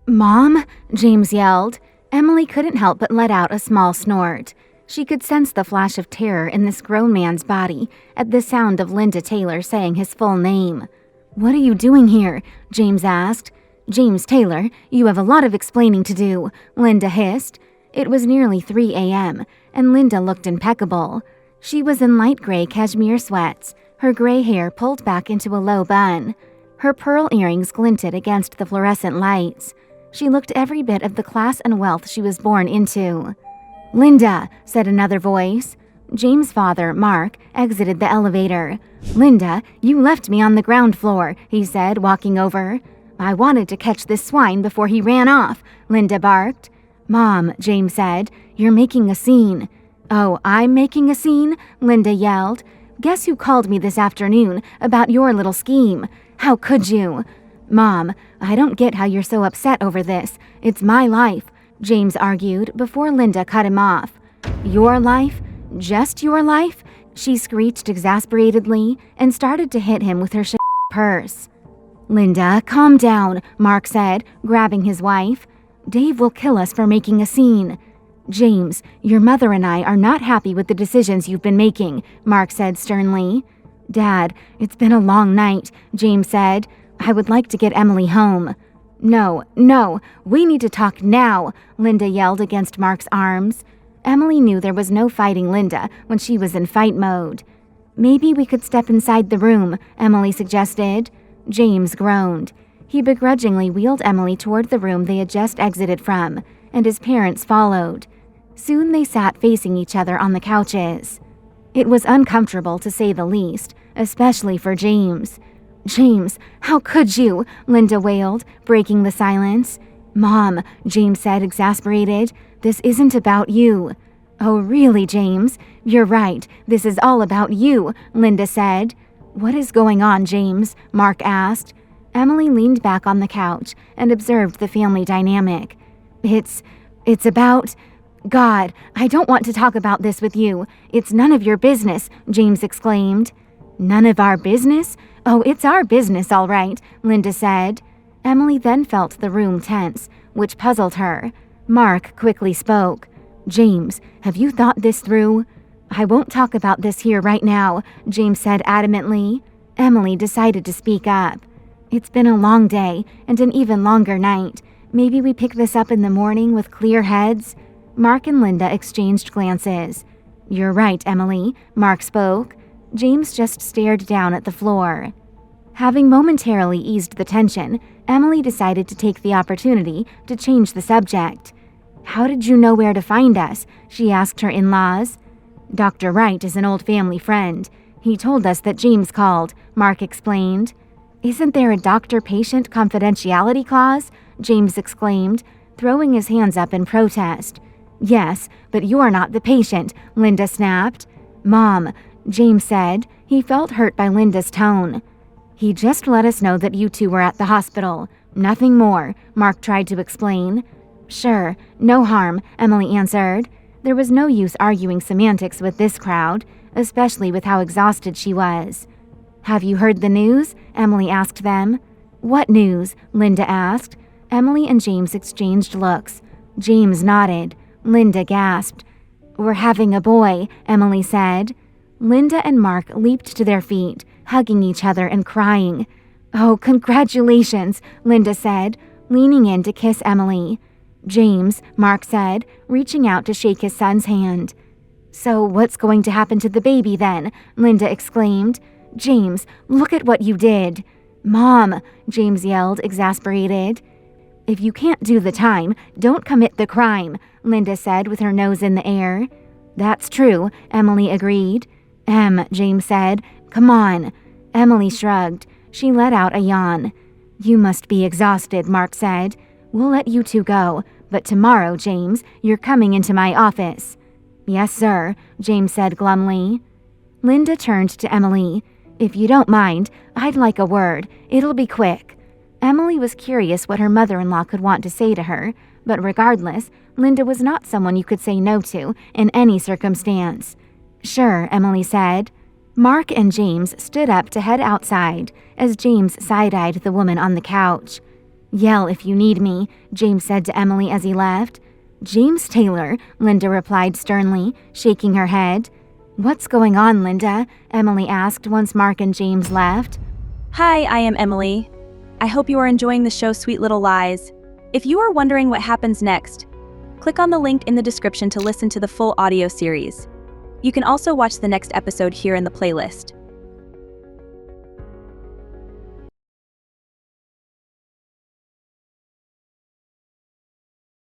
"Mom?" James yelled. Emily couldn't help but let out a small snort. She could sense the flash of terror in this grown man's body at the sound of Linda Taylor saying his full name. "What are you doing here?" James asked. "James Taylor, you have a lot of explaining to do," Linda hissed. It was nearly 3 a.m., and Linda looked impeccable. She was in light gray cashmere sweats, her gray hair pulled back into a low bun. Her pearl earrings glinted against the fluorescent lights. She looked every bit of the class and wealth she was born into. "Linda," said another voice. James' father, Mark, exited the elevator. "Linda, you left me on the ground floor," he said, walking over. "I wanted to catch this swine before he ran off," Linda barked. "Mom," James said, "you're making a scene." "Oh, I'm making a scene?" Linda yelled. "Guess who called me this afternoon about your little scheme? How could you?" "Mom, I don't get how you're so upset over this. It's my life," James argued before Linda cut him off. "Your life? Just your life?" she screeched exasperatedly and started to hit him with her purse. "Linda, calm down," Mark said, grabbing his wife. "Dave will kill us for making a scene." "James, your mother and I are not happy with the decisions you've been making," Mark said sternly. "Dad, it's been a long night," James said. "I would like to get Emily home." No, we need to talk now," Linda yelled against Mark's arms. Emily knew there was no fighting Linda when she was in fight mode. "Maybe we could step inside the room," Emily suggested. James groaned. He begrudgingly wheeled Emily toward the room they had just exited from, and his parents followed. Soon they sat facing each other on the couches. It was uncomfortable to say the least, especially for James. "James, how could you?" Linda wailed, breaking the silence. "Mom," James said, exasperated, "this isn't about you." "Oh, really, James? You're right. This is all about you," Linda said. "What is going on, James?" Mark asked. Emily leaned back on the couch and observed the family dynamic. It's about... God, I don't want to talk about this with you. It's none of your business," James exclaimed. "None of our business? Oh, it's our business, all right," Linda said. Emily then felt the room tense, which puzzled her. Mark quickly spoke. "James, have you thought this through?" "I won't talk about this here right now," James said adamantly. Emily decided to speak up. "It's been a long day and an even longer night. Maybe we pick this up in the morning with clear heads?" Mark and Linda exchanged glances. "You're right, Emily," Mark spoke. James just stared down at the floor. Having momentarily eased the tension, Emily decided to take the opportunity to change the subject. "How did you know where to find us?" she asked her in-laws. "Dr. Wright is an old family friend. He told us that James called," Mark explained. "Isn't there a doctor-patient confidentiality clause?" James exclaimed, throwing his hands up in protest. "Yes, but you're not the patient," Linda snapped. "Mom," James said. He felt hurt by Linda's tone. "He just let us know that you two were at the hospital. Nothing more," Mark tried to explain. "Sure, no harm," Emily answered. There was no use arguing semantics with this crowd, especially with how exhausted she was. "Have you heard the news?" Emily asked them. "What news?" Linda asked. Emily and James exchanged looks. James nodded. Linda gasped. "We're having a boy," Emily said. Linda and Mark leaped to their feet, hugging each other and crying. "Oh, congratulations," Linda said, leaning in to kiss Emily. "James," Mark said, reaching out to shake his son's hand. "So what's going to happen to the baby then?" Linda exclaimed. "James, look at what you did." "Mom," James yelled, exasperated. "If you can't do the time, don't commit the crime," Linda said with her nose in the air. "That's true," Emily agreed. James said, "Come on." Emily shrugged. She let out a yawn. "You must be exhausted," Mark said. "We'll let you two go, but tomorrow, James, you're coming into my office." "Yes, sir," James said glumly. Linda turned to Emily. "If you don't mind, I'd like a word. It'll be quick." Emily was curious what her mother-in-law could want to say to her, but regardless, Linda was not someone you could say no to in any circumstance. "Sure," Emily said. Mark and James stood up to head outside as James side-eyed the woman on the couch. Yell if you need me, James said to Emily as he left. James Taylor, Linda replied sternly, shaking her head. What's going on, Linda? Emily asked once Mark and James left. Hi, I am Emily. I hope you are enjoying the show Sweet Little Lies. If you are wondering what happens next, click on the link in the description to listen to the full audio series. You can also watch the next episode here in the playlist.